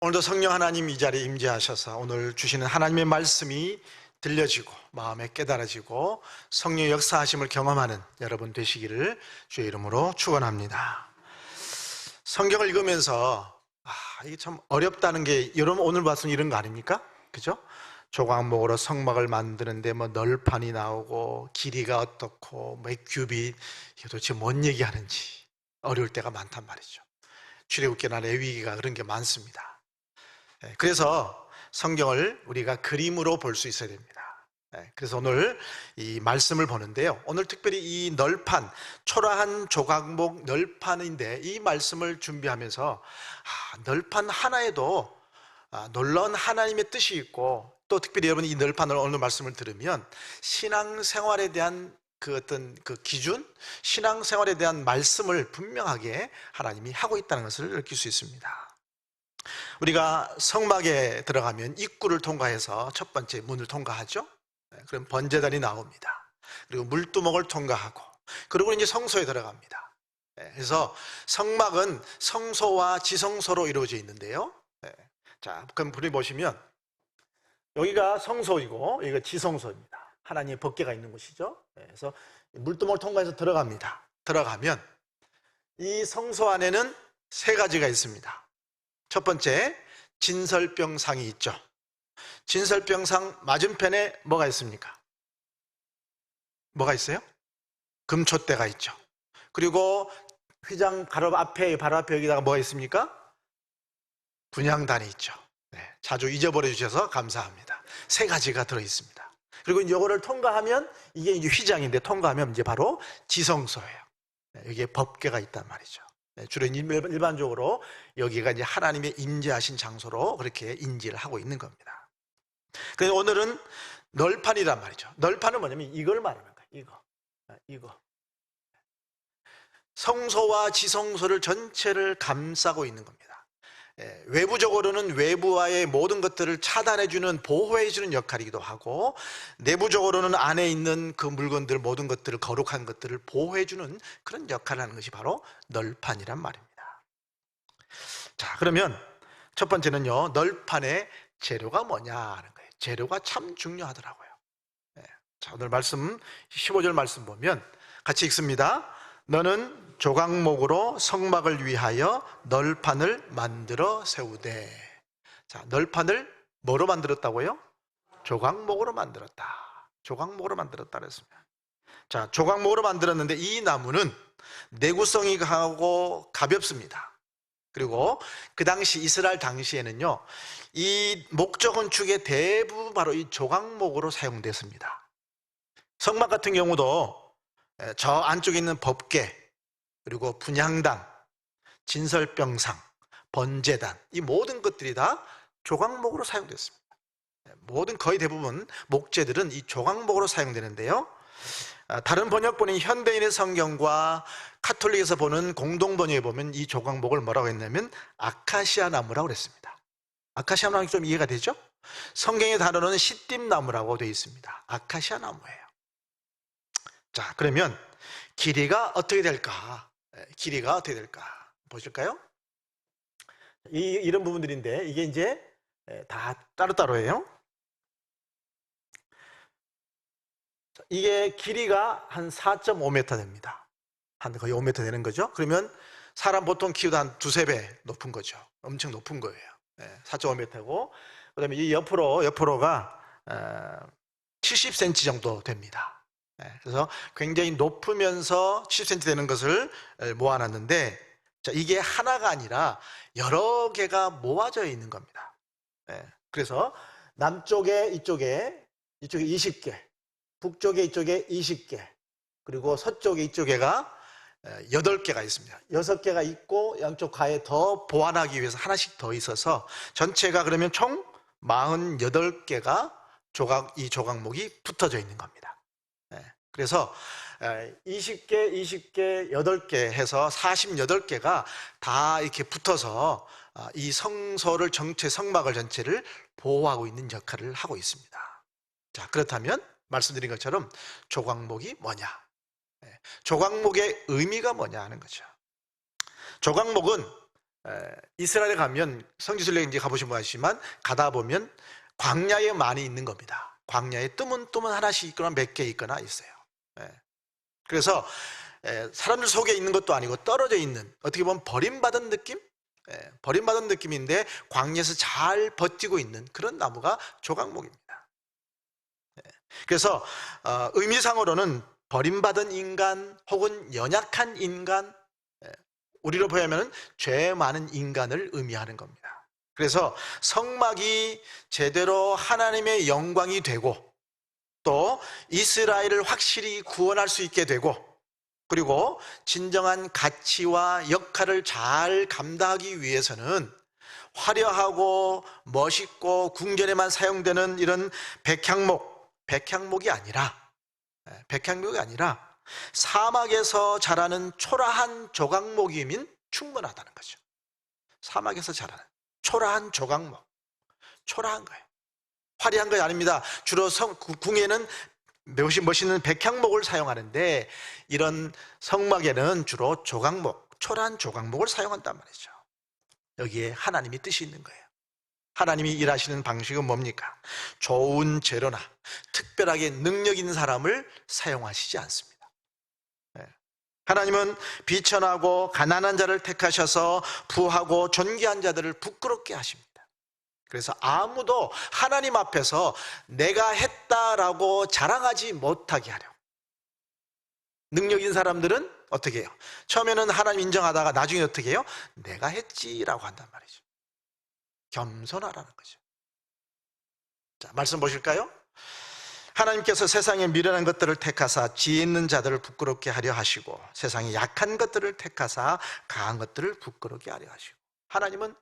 오늘도 성령 하나님 이 자리에 임재하셔서 오늘 주시는 하나님의 말씀이 들려지고 마음에 깨달아지고 성령의 역사하심을 경험하는 여러분 되시기를 주의 이름으로 축원합니다. 성경을 읽으면서 이게 참 어렵다는 게 여러분 오늘 말씀 이런 거 아닙니까? 그죠? 조각목으로 성막을 만드는데 뭐 널판이 나오고 길이가 어떻고 뭐 규빗, 이게 도대체 뭔 얘기하는지 어려울 때가 많단 말이죠. 출애굽기나 레위기가 그런 게 많습니다. 그래서 성경을 우리가 그림으로 볼 수 있어야 됩니다. 그래서 오늘 이 말씀을 보는데요, 오늘 특별히 이 널판, 초라한 조각목 널판인데 이 말씀을 준비하면서 널판 하나에도 놀라운 하나님의 뜻이 있고, 또 특별히 여러분이 이 널판을 오늘 말씀을 들으면 신앙생활에 대한 그 어떤 그 기준, 신앙생활에 대한 말씀을 분명하게 하나님이 하고 있다는 것을 느낄 수 있습니다. 우리가 성막에 들어가면 입구를 통과해서 첫 번째 문을 통과하죠. 그럼 번제단이 나옵니다. 그리고 물두멍을 통과하고, 그리고 이제 성소에 들어갑니다. 그래서 성막은 성소와 지성소로 이루어져 있는데요. 자, 그럼 우리 보시면 여기가 성소이고 여기가 지성소입니다. 하나님의 법궤가 있는 곳이죠. 그래서 물두멍을 통과해서 들어갑니다. 들어가면 이 성소 안에는 세 가지가 있습니다. 첫 번째, 진설병상이 있죠. 진설병상 맞은편에 뭐가 있습니까? 뭐가 있어요? 금촛대가 있죠. 그리고 휘장 바로 앞에 여기다가 뭐가 있습니까? 분향단이 있죠. 자주 잊어버려 주셔서 감사합니다. 세 가지가 들어있습니다. 그리고 이거를 통과하면 이게 이제 휘장인데, 통과하면 이제 바로 지성소예요. 여기에 법궤가 있단 말이죠. 주로 일반적으로 여기가 이제 하나님의 임재하신 장소로 그렇게 인지를 하고 있는 겁니다. 그래서 오늘은 널판이란 말이죠. 널판은 뭐냐면 이걸 말하는 거예요. 이거. 성소와 지성소를 전체를 감싸고 있는 겁니다. 외부적으로는 외부와의 모든 것들을 차단해주는, 보호해주는 역할이기도 하고, 내부적으로는 안에 있는 그 물건들, 모든 것들을, 거룩한 것들을 보호해주는 그런 역할을 하는 것이 바로 널판이란 말입니다. 자, 그러면 첫 번째는요, 널판의 재료가 뭐냐 하는 거예요. 재료가 참 중요하더라고요. 자, 오늘 말씀 15절 말씀 보면 같이 읽습니다. 너는 조각목으로 성막을 위하여 널판을 만들어 세우되. 자, 널판을 뭐로 만들었다고요? 조각목으로 만들었다. 조각목으로 만들었다 그랬습니다. 자, 조각목으로 만들었는데 이 나무는 내구성이 강하고 가볍습니다. 그리고 그 당시 이스라엘 당시에는요, 이 목조 건축의 대부분 바로 이 조각목으로 사용됐습니다. 성막 같은 경우도 저 안쪽에 있는 법궤, 그리고 분향단, 진설병상, 번제단, 이 모든 것들이 다 조각목으로 사용됐습니다. 모든 거의 대부분 목재들은 이 조각목으로 사용되는데요, 다른 번역본인 현대인의 성경과 카톨릭에서 보는 공동번역에 보면 이 조각목을 뭐라고 했냐면 아카시아 나무라고 그랬습니다. 아카시아 나무 좀 이해가 되죠? 성경의 단어는 시띠나무라고 되어 있습니다. 아카시아 나무예요. 자, 그러면 길이가 어떻게 될까? 길이가 어떻게 될까? 보실까요? 이런 부분들인데 이게 이제 다 따로따로예요. 이게 길이가 한 4.5m 됩니다. 한 거의 5m 되는 거죠. 그러면 사람 보통 키보다 한 두세 배 높은 거죠. 엄청 높은 거예요. 4.5m고, 그 다음에 이 옆으로가 70cm 정도 됩니다. 그래서 굉장히 높으면서 70cm 되는 것을 모아놨는데, 자, 이게 하나가 아니라 여러 개가 모아져 있는 겁니다. 그래서 남쪽에 이쪽에 20개, 북쪽에 이쪽에 20개, 그리고 서쪽에 이쪽에가 8개가 있습니다. 6개가 있고 양쪽 가에 더 보완하기 위해서 하나씩 더 있어서 전체가 그러면 총 48개가 이 조각목이 붙어져 있는 겁니다. 그래서 20개, 8개 해서 48개가 다 이렇게 붙어서 이 성소를 성막을 전체를 보호하고 있는 역할을 하고 있습니다. 자, 그렇다면 말씀드린 것처럼 조각목이 뭐냐? 조각목의 의미가 뭐냐 하는 거죠. 조각목은 이스라엘에 가면 성지순례 이제 가보신 분 아시지만 가다 보면 광야에 많이 있는 겁니다. 광야에 뜨문뜨문 하나씩 있거나 몇 개 있거나 있어요. 그래서 사람들 속에 있는 것도 아니고 떨어져 있는, 어떻게 보면 버림받은 느낌? 버림받은 느낌인데 광야에서 잘 버티고 있는 그런 나무가 조각목입니다. 그래서 의미상으로는 버림받은 인간 혹은 연약한 인간, 우리로 보자면 죄 많은 인간을 의미하는 겁니다. 그래서 성막이 제대로 하나님의 영광이 되고 또 이스라엘을 확실히 구원할 수 있게 되고, 그리고 진정한 가치와 역할을 잘 감당하기 위해서는 화려하고 멋있고 궁전에만 사용되는 이런 백향목이 아니라 사막에서 자라는 초라한 조각목이면 충분하다는 거죠. 사막에서 자라는 초라한 조각목, 초라한 거예요. 화려한 것이 아닙니다. 주로 궁에는 멋있는 백향목을 사용하는데 이런 성막에는 주로 조각목, 초라한 조각목을 사용한단 말이죠. 여기에 하나님의 뜻이 있는 거예요. 하나님이 일하시는 방식은 뭡니까? 좋은 재료나 특별하게 능력 있는 사람을 사용하시지 않습니다. 하나님은 비천하고 가난한 자를 택하셔서 부하고 존귀한 자들을 부끄럽게 하십니다. 그래서 아무도 하나님 앞에서 내가 했다라고 자랑하지 못하게 하려. 능력 있는 사람들은 어떻게 해요? 처음에는 하나님 인정하다가 나중에 어떻게 해요? 내가 했지라고 한단 말이죠. 겸손하라는 거죠. 자, 말씀 보실까요? 하나님께서 세상에 미련한 것들을 택하사 지혜 있는 자들을 부끄럽게 하려 하시고 세상에 약한 것들을 택하사 강한 것들을 부끄럽게 하려 하시고, 하나님은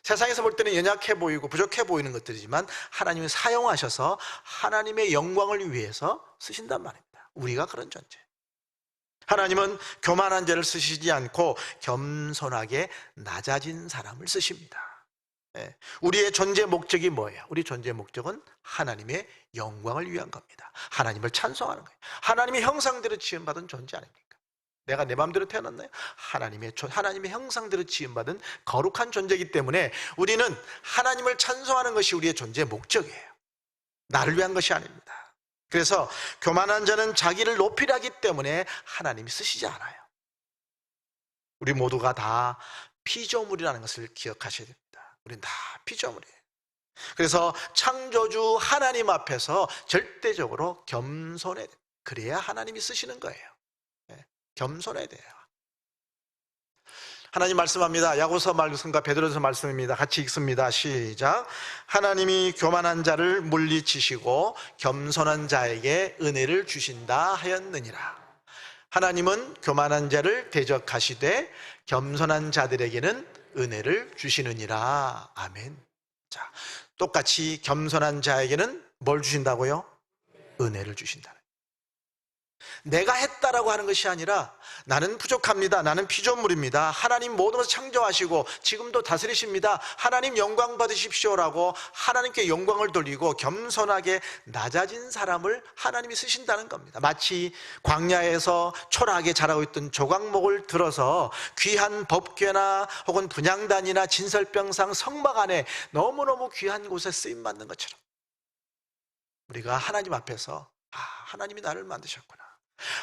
세상에서 볼 때는 연약해 보이고 부족해 보이는 것들이지만 하나님이 사용하셔서 하나님의 영광을 위해서 쓰신단 말입니다. 우리가 그런 존재. 하나님은 교만한 자를 쓰시지 않고 겸손하게 낮아진 사람을 쓰십니다. 우리의 존재 목적이 뭐예요? 우리 존재 목적은 하나님의 영광을 위한 겁니다. 하나님을 찬송하는 거예요. 하나님의 형상대로 지음받은 존재 아닙니까? 내가 내 마음대로 태어났나요? 하나님의 형상대로 지음받은 거룩한 존재이기 때문에 우리는 하나님을 찬송하는 것이 우리의 존재 목적이에요. 나를 위한 것이 아닙니다. 그래서 교만한 자는 자기를 높이려 하기 때문에 하나님이 쓰시지 않아요. 우리 모두가 다 피조물이라는 것을 기억하셔야 됩니다. 우리는 다 피조물이에요. 그래서 창조주 하나님 앞에서 절대적으로 겸손해야 돼요. 그래야 하나님이 쓰시는 거예요. 겸손해야 돼요. 하나님 말씀합니다. 야고보서 말씀과 베드로서 말씀입니다. 같이 읽습니다. 시작. 하나님이 교만한 자를 물리치시고 겸손한 자에게 은혜를 주신다 하였느니라. 하나님은 교만한 자를 대적하시되 겸손한 자들에게는 은혜를 주시느니라. 아멘. 자, 똑같이 겸손한 자에게는 뭘 주신다고요? 은혜를 주신다. 내가 했다라고 하는 것이 아니라 나는 부족합니다. 나는 피조물입니다. 하나님 모든 것을 창조하시고 지금도 다스리십니다. 하나님 영광 받으십시오라고 하나님께 영광을 돌리고 겸손하게 낮아진 사람을 하나님이 쓰신다는 겁니다. 마치 광야에서 초라하게 자라고 있던 조각목을 들어서 귀한 법궤나 혹은 분향단이나 진설병상 성막 안에 너무너무 귀한 곳에 쓰임받는 것처럼 우리가 하나님 앞에서 하나님이 나를 만드셨구나,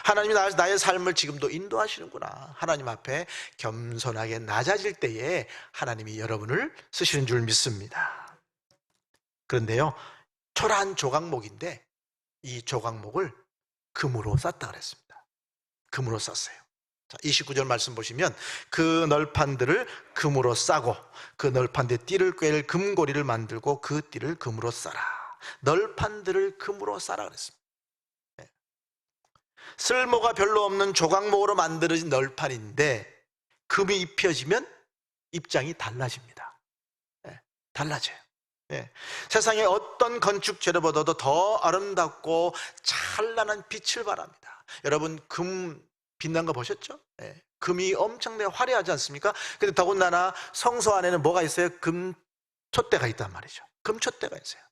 하나님이 나의 삶을 지금도 인도하시는구나, 하나님 앞에 겸손하게 낮아질 때에 하나님이 여러분을 쓰시는 줄 믿습니다. 그런데요, 초라한 조각목인데 이 조각목을 금으로 쌌다 그랬습니다. 금으로 쌌어요. 자, 29절 말씀 보시면 그 널판들을 금으로 싸고 그 널판대 띠를 꿰를 금고리를 만들고 그 띠를 금으로 싸라. 널판들을 금으로 싸라 그랬습니다. 쓸모가 별로 없는 조각목으로 만들어진 널판인데 금이 입혀지면 입장이 달라집니다. 달라져요. 세상에 어떤 건축 재료보다도 더 아름답고 찬란한 빛을 발합니다. 여러분 금 빛난 거 보셨죠? 금이 엄청나게 화려하지 않습니까? 근데 더군다나 성소 안에는 뭐가 있어요? 금 촛대가 있단 말이죠. 금 촛대가 있어요.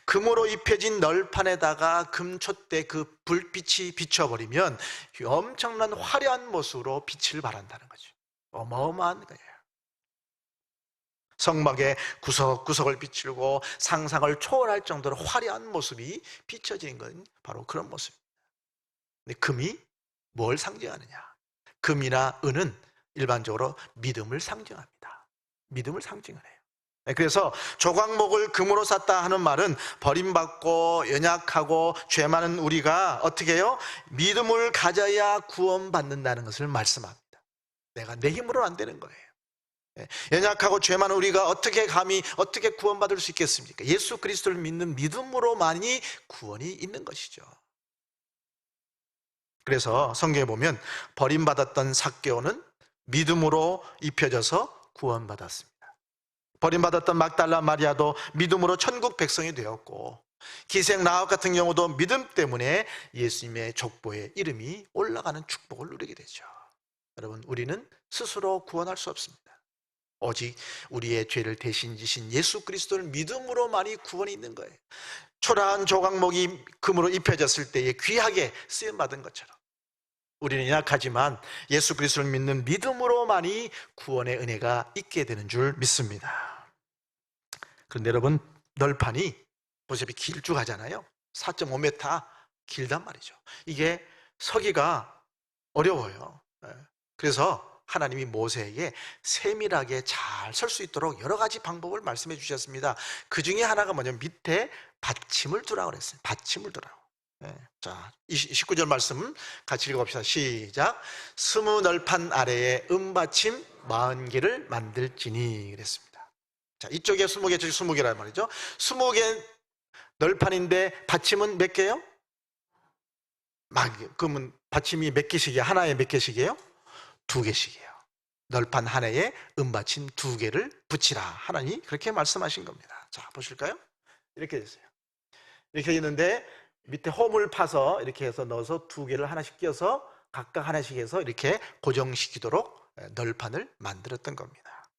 금으로 입혀진 널판에다가 금촛대 그 불빛이 비춰버리면 엄청난 화려한 모습으로 빛을 발한다는 거죠. 어마어마한 거예요. 성막의 구석구석을 비추고 상상을 초월할 정도로 화려한 모습이 비춰지는 건 바로 그런 모습입니다. 근데 금이 뭘 상징하느냐? 금이나 은은 일반적으로 믿음을 상징합니다. 믿음을 상징을 해요. 그래서 조각목을 금으로 샀다 하는 말은 버림받고 연약하고 죄 많은 우리가 어떻게 해요? 믿음을 가져야 구원받는다는 것을 말씀합니다. 내가 내 힘으로는 안 되는 거예요. 연약하고 죄 많은 우리가 어떻게 감히 어떻게 구원받을 수 있겠습니까? 예수 그리스도를 믿는 믿음으로만이 구원이 있는 것이죠. 그래서 성경에 보면 버림받았던 삭개오는 믿음으로 입혀져서 구원받았습니다. 버림받았던 막달라 마리아도 믿음으로 천국 백성이 되었고, 기생 라합 같은 경우도 믿음 때문에 예수님의 족보에 이름이 올라가는 축복을 누리게 되죠. 여러분, 우리는 스스로 구원할 수 없습니다. 오직 우리의 죄를 대신 지신 예수 그리스도를 믿음으로만이 구원이 있는 거예요. 초라한 조각목이 금으로 입혀졌을 때에 귀하게 쓰임받은 것처럼 우리는 연약하지만 예수 그리스도를 믿는 믿음으로만이 구원의 은혜가 있게 되는 줄 믿습니다. 그런데 여러분, 널판이 어차피 길쭉하잖아요. 4.5m 길단 말이죠. 이게 서기가 어려워요. 그래서 하나님이 모세에게 세밀하게 잘 설 수 있도록 여러 가지 방법을 말씀해 주셨습니다. 그 중에 하나가 뭐냐면 밑에 받침을 두라고 그랬어요. 받침을 두라고. 자, 19절 말씀 같이 읽어봅시다. 시작. 스무 널판 아래에 은받침 40개를 만들지니 그랬습니다. 자, 이쪽에 20개, 저기 20개란 말이죠. 20개 널판인데 받침은 몇 개요? 그러면 받침이 몇 개씩이에요? 하나에 몇 개씩이에요? 2개씩이에요. 널판 하나에 은받침 2개를 붙이라. 하나님 그렇게 말씀하신 겁니다. 자, 보실까요? 이렇게 됐어요. 이렇게 있는데 밑에 홈을 파서 이렇게 해서 넣어서 2개를 하나씩 끼워서 각각 하나씩 해서 이렇게 고정시키도록 널판을 만들었던 겁니다.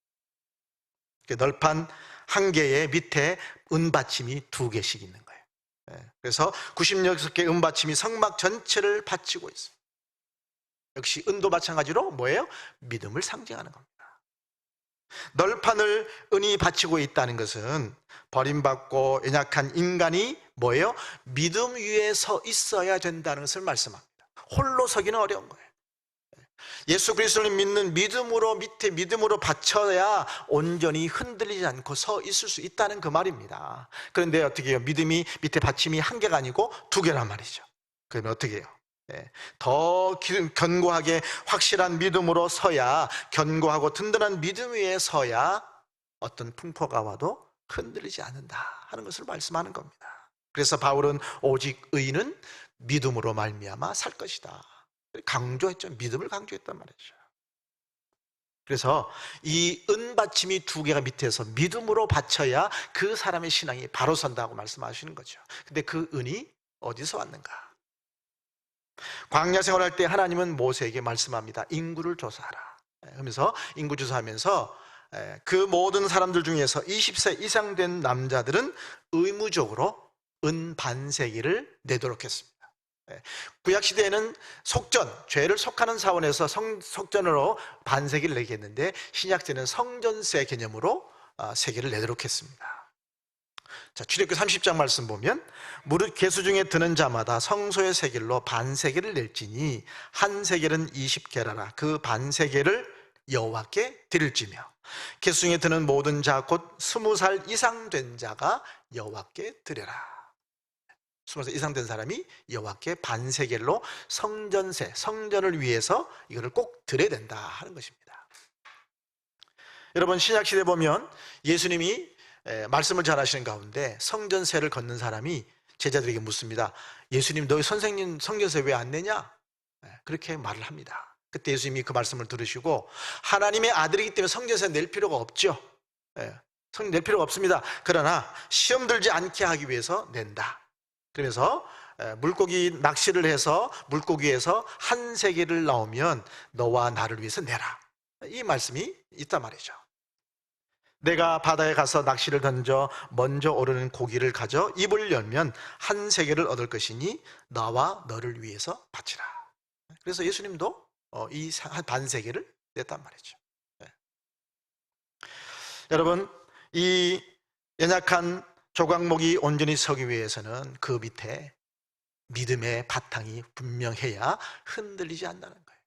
널판 한 개의 밑에 은받침이 2개씩 있는 거예요. 그래서 96개 은받침이 성막 전체를 받치고 있어요. 역시 은도 마찬가지로 뭐예요? 믿음을 상징하는 겁니다. 널판을 은이 받치고 있다는 것은 버림받고 연약한 인간이 뭐예요? 믿음 위에 서 있어야 된다는 것을 말씀합니다. 홀로 서기는 어려운 거예요. 예수 그리스도를 믿는 믿음으로 밑에 믿음으로 받쳐야 온전히 흔들리지 않고 서 있을 수 있다는 그 말입니다. 그런데 어떻게 해요? 믿음이 밑에 받침이 1개가 아니고 2개란 말이죠. 그러면 어떻게 해요? 더 견고하게 확실한 믿음으로 서야, 견고하고 든든한 믿음 위에 서야 어떤 풍파가 와도 흔들리지 않는다 하는 것을 말씀하는 겁니다. 그래서 바울은 오직 의인은 믿음으로 말미암아 살 것이다 강조했죠. 믿음을 강조했단 말이죠. 그래서 이 은받침이 2개가 밑에서 믿음으로 받쳐야 그 사람의 신앙이 바로 선다고 말씀하시는 거죠. 근데 그 은이 어디서 왔는가? 광야 생활할 때 하나님은 모세에게 말씀합니다. 인구를 조사하라 하면서 인구 조사하면서 그 모든 사람들 중에서 20세 이상 된 남자들은 의무적으로 은 반세기를 내도록 했습니다. 구약시대에는 속전, 죄를 속하는 사원에서 속전으로 반세기를 내게 했는데 신약시대는 성전세 개념으로 세계를 내도록 했습니다. 자, 출애굽기 30장 말씀 보면 무릇 계수 중에 드는 자마다 성소의 세겔로 반세겔을 낼지니 한 세겔은 20게라라. 그 반세겔을 여호와께 드릴지며 계수 중에 드는 모든 자 곧 20살 이상 된 자가 여호와께 드려라. 20살 이상 된 사람이 여호와께 반세겔로 성전세, 성전을 위해서 이거를 꼭 드려야 된다 하는 것입니다. 여러분, 신약시대 보면 예수님이 말씀을 잘하시는 가운데 성전세를 걷는 사람이 제자들에게 묻습니다. 예수님, 너희 선생님 성전세 왜 안 내냐? 그렇게 말을 합니다. 그때 예수님이 그 말씀을 들으시고 하나님의 아들이기 때문에 성전세 낼 필요가 없죠. 성전 낼 필요가 없습니다. 그러나 시험 들지 않게 하기 위해서 낸다. 그래서 물고기 낚시를 해서 물고기에서 한 세겔을 나오면 너와 나를 위해서 내라. 이 말씀이 있단 말이죠. 내가 바다에 가서 낚시를 던져 먼저 오르는 고기를 가져 입을 열면 한 세겔을 얻을 것이니 나와 너를 위해서 바치라. 그래서 예수님도 이 반세겔을 냈단 말이죠. 여러분, 이 연약한 조각목이 온전히 서기 위해서는 그 밑에 믿음의 바탕이 분명해야 흔들리지 않는다는 거예요.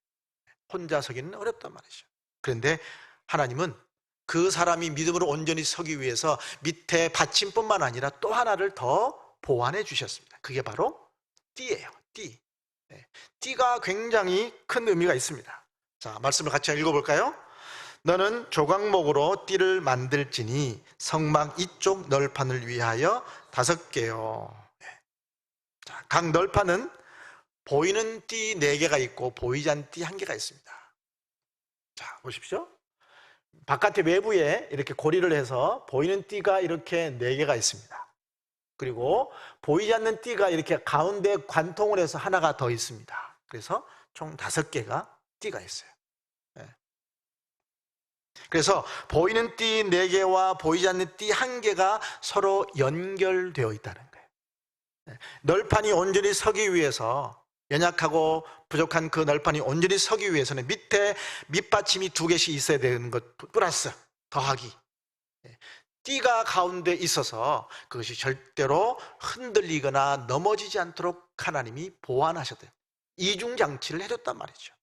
혼자 서기는 어렵단 말이죠. 그런데 하나님은 그 사람이 믿음으로 온전히 서기 위해서 밑에 받침뿐만 아니라 또 하나를 더 보완해 주셨습니다. 그게 바로 띠예요. 띠. 네. 띠가 굉장히 큰 의미가 있습니다. 자, 말씀을 같이 읽어볼까요? 너는 조각목으로 띠를 만들지니 성막 이쪽 널판을 위하여 5개요. 자, 각 널판은 보이는 띠 4개가 있고 보이지 않는 띠 1개가 있습니다. 자, 보십시오. 바깥의 외부에 이렇게 고리를 해서 보이는 띠가 이렇게 4개가 있습니다. 그리고 보이지 않는 띠가 이렇게 가운데 관통을 해서 하나가 더 있습니다. 그래서 총 5개가 띠가 있어요. 그래서 보이는 띠 4개와 보이지 않는 띠 1개가 서로 연결되어 있다는 거예요. 널판이 온전히 서기 위해서, 연약하고 부족한 그 널판이 온전히 서기 위해서는 밑에 밑받침이 2개씩 있어야 되는 것 플러스 더하기, 띠가 가운데 있어서 그것이 절대로 흔들리거나 넘어지지 않도록 하나님이 보완하셨대요. 이중장치를 해줬단 말이죠.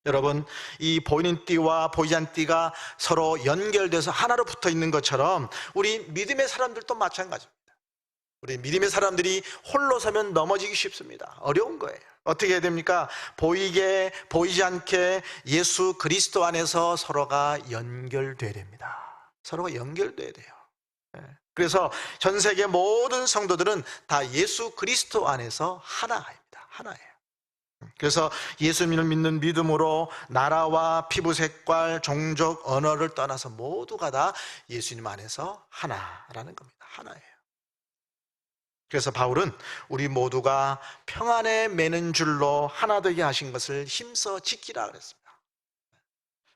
여러분, 이 보이는 띠와 보이지 않는 띠가 서로 연결돼서 하나로 붙어 있는 것처럼 우리 믿음의 사람들도 마찬가지입니다. 우리 믿음의 사람들이 홀로 서면 넘어지기 쉽습니다. 어려운 거예요. 어떻게 해야 됩니까? 보이게 보이지 않게 예수 그리스도 안에서 서로가 연결돼야 됩니다. 서로가 연결돼야 돼요. 그래서 전 세계 모든 성도들은 다 예수 그리스도 안에서 하나입니다. 하나예요. 그래서 예수님을 믿는 믿음으로 나라와 피부 색깔, 종족, 언어를 떠나서 모두가 다 예수님 안에서 하나라는 겁니다. 하나예요. 그래서 바울은 우리 모두가 평안에 매는 줄로 하나 되게 하신 것을 힘써 지키라 그랬습니다.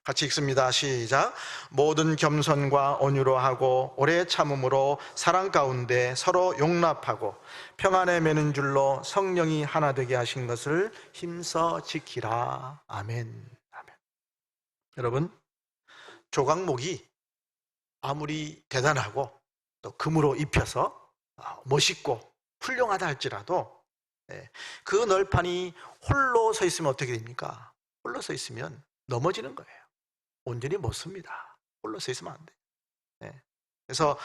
같이 읽습니다. 시작. 모든 겸손과 온유로 하고 오래 참음으로 사랑 가운데 서로 용납하고 평안에 매는 줄로 성령이 하나 되게 하신 것을 힘써 지키라. 아멘. 아멘. 여러분, 조각목이 아무리 대단하고 또 금으로 입혀서 멋있고 훌륭하다 할지라도 그 널판이 홀로 서 있으면 어떻게 됩니까? 홀로 서 있으면 넘어지는 거예요. 온전히 못 섭니다. 홀로 서 있으면 안 돼요. 그래서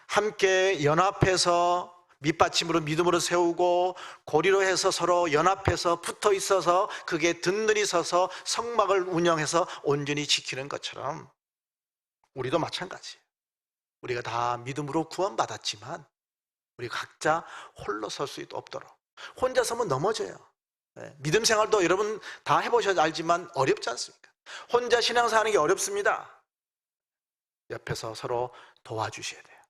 함께 연합해서 밑받침으로 믿음으로 세우고 고리로 해서 서로 연합해서 붙어 있어서 그게 든든히 서서 성막을 운영해서 온전히 지키는 것처럼 우리도 마찬가지예요. 우리가 다 믿음으로 구원받았지만 우리 각자 홀로 설 수 없도록, 혼자 서면 넘어져요. 믿음 생활도 여러분 다 해보셔야 알지만 어렵지 않습니까? 혼자 신앙생활하는 게 어렵습니다. 옆에서 서로 도와주셔야 돼요.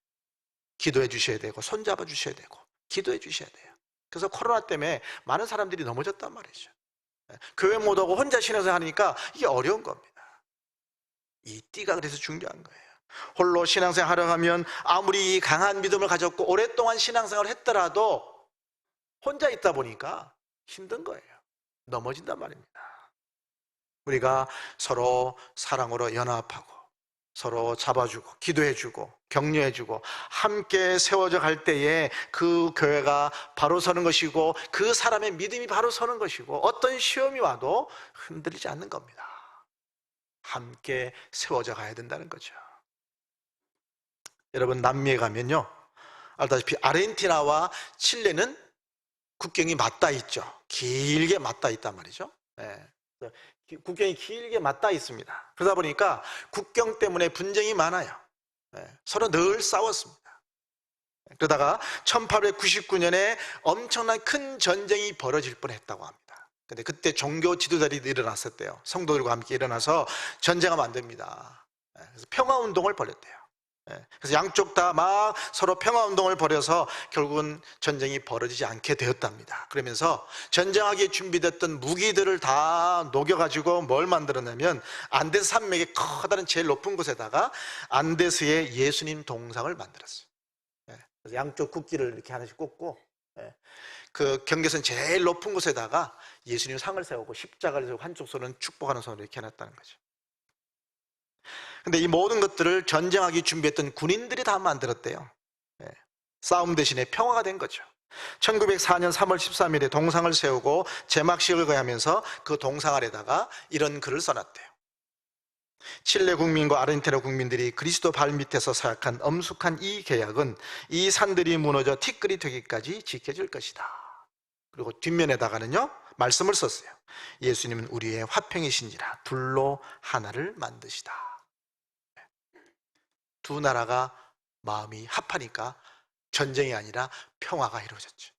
기도해 주셔야 되고 손잡아 주셔야 되고 기도해 주셔야 돼요. 그래서 코로나 때문에 많은 사람들이 넘어졌단 말이죠. 교회 못 오고 혼자 신앙생활 하니까 이게 어려운 겁니다. 이 띠가 그래서 중요한 거예요. 홀로 신앙생활 하려 하면 아무리 강한 믿음을 가졌고 오랫동안 신앙생활을 했더라도 혼자 있다 보니까 힘든 거예요. 넘어진단 말입니다. 우리가 서로 사랑으로 연합하고 서로 잡아주고 기도해주고 격려해주고 함께 세워져 갈 때에 그 교회가 바로 서는 것이고 그 사람의 믿음이 바로 서는 것이고 어떤 시험이 와도 흔들리지 않는 겁니다. 함께 세워져 가야 된다는 거죠. 여러분, 남미에 가면요, 알다시피 아르헨티나와 칠레는 국경이 맞닿아 있죠. 길게 맞닿아 있단 말이죠. 국경이 길게 맞닿아 있습니다. 그러다 보니까 국경 때문에 분쟁이 많아요. 서로 늘 싸웠습니다. 그러다가 1899년에 엄청난 큰 전쟁이 벌어질 뻔했다고 합니다. 근데 그때 종교 지도자들이 일어났었대요. 성도들과 함께 일어나서 전쟁하면 안 됩니다. 그래서 평화운동을 벌였대요. 그래서 양쪽 다 막 서로 평화운동을 벌여서 결국은 전쟁이 벌어지지 않게 되었답니다. 그러면서 전쟁하기에 준비됐던 무기들을 다 녹여가지고 뭘 만들었냐면 안데스 산맥의 커다란 제일 높은 곳에다가 안데스의 예수님 동상을 만들었어요. 그래서 양쪽 국기를 이렇게 하나씩 꽂고 그 경계선 제일 높은 곳에다가 예수님 상을 세우고 십자가를 세우고 한쪽 손은 축복하는 손을 이렇게 해놨다는 거죠. 근데 이 모든 것들을 전쟁하기 준비했던 군인들이 다 만들었대요. 예. 싸움 대신에 평화가 된 거죠. 1904년 3월 13일에 동상을 세우고 제막식을 거하면서 그 동상 아래다가 이런 글을 써놨대요. 칠레 국민과 아르헨티나 국민들이 그리스도 발밑에서 서약한 엄숙한 이 계약은 이 산들이 무너져 티끌이 되기까지 지켜질 것이다. 그리고 뒷면에다가는요 말씀을 썼어요. 예수님은 우리의 화평이신지라 둘로 하나를 만드시다. 두 나라가 마음이 합하니까 전쟁이 아니라 평화가 이루어졌죠.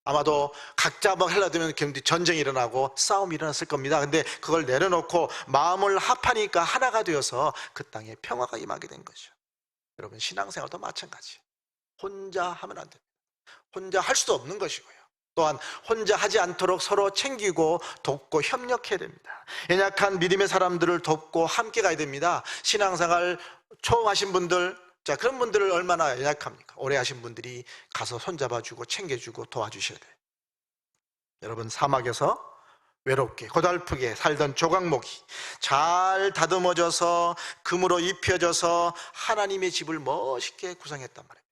아마도 각자 막 하려면 전쟁이 일어나고 싸움이 일어났을 겁니다. 근데 그걸 내려놓고 마음을 합하니까 하나가 되어서 그 땅에 평화가 임하게 된 거죠. 여러분 신앙생활도 마찬가지. 혼자 하면 안 됩니다. 혼자 할 수도 없는 것이고요. 또한 혼자 하지 않도록 서로 챙기고 돕고 협력해야 됩니다. 연약한 믿음의 사람들을 돕고 함께 가야 됩니다. 신앙생활 처음 하신 분들, 자 그런 분들을 얼마나 연약합니까? 오래 하신 분들이 가서 손잡아주고 챙겨주고 도와주셔야 돼요. 여러분 사막에서 외롭게 고달프게 살던 조각목이 잘 다듬어져서 금으로 입혀져서 하나님의 집을 멋있게 구성했단 말이에요.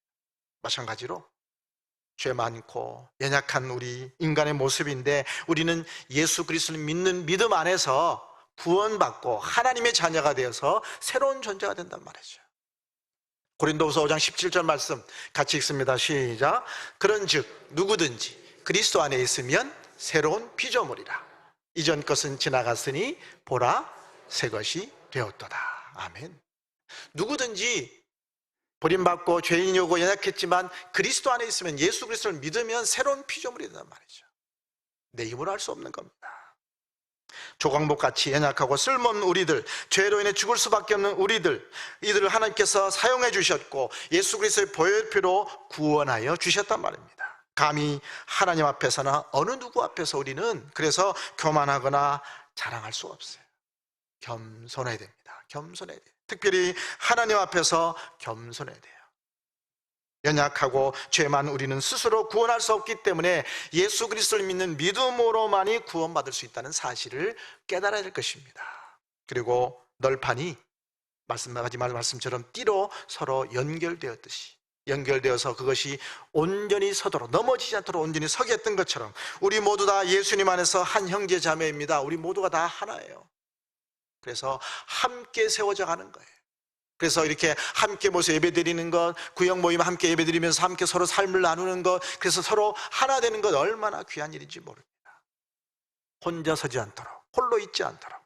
마찬가지로 죄 많고 연약한 우리 인간의 모습인데 우리는 예수 그리스도를 믿는 믿음 안에서 구원받고 하나님의 자녀가 되어서 새로운 존재가 된단 말이죠. 고린도후서 5장 17절 말씀 같이 읽습니다. 시작. 그런즉 누구든지 그리스도 안에 있으면 새로운 피조물이라. 이전 것은 지나갔으니 보라 새 것이 되었도다. 아멘. 누구든지 버림받고 죄인이고 연약했지만 그리스도 안에 있으면 예수 그리스도를 믿으면 새로운 피조물이 된단 말이죠. 내 힘으로 할 수 없는 겁니다. 조각목같이 연약하고 쓸모없는 우리들, 죄로 인해 죽을 수밖에 없는 우리들, 이들을 하나님께서 사용해 주셨고 예수 그리스도의 보혈피로 구원하여 주셨단 말입니다. 감히 하나님 앞에서나 어느 누구 앞에서 우리는 그래서 교만하거나 자랑할 수가 없어요. 겸손해야 됩니다. 겸손해야 돼요. 특별히 하나님 앞에서 겸손해야 돼요. 연약하고 죄 많은 우리는 스스로 구원할 수 없기 때문에 예수 그리스도를 믿는 믿음으로만이 구원받을 수 있다는 사실을 깨달아야 될 것입니다. 그리고 널판이 말씀처럼 띠로 서로 연결되었듯이 연결되어서 그것이 온전히 서도록 넘어지지 않도록 온전히 서게 했던 것처럼 우리 모두 다 예수님 안에서 한 형제 자매입니다. 우리 모두가 다 하나예요. 그래서 함께 세워져 가는 거예요. 그래서 이렇게 함께 모여서 예배드리는 것, 구역 모임 함께 예배드리면서 함께 서로 삶을 나누는 것, 그래서 서로 하나 되는 것 얼마나 귀한 일인지 모릅니다. 혼자 서지 않도록, 홀로 있지 않도록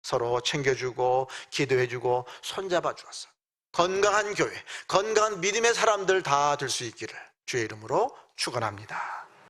서로 챙겨주고 기도해주고 손잡아 주어서 건강한 교회, 건강한 믿음의 사람들 다 될 수 있기를 주의 이름으로 축원합니다.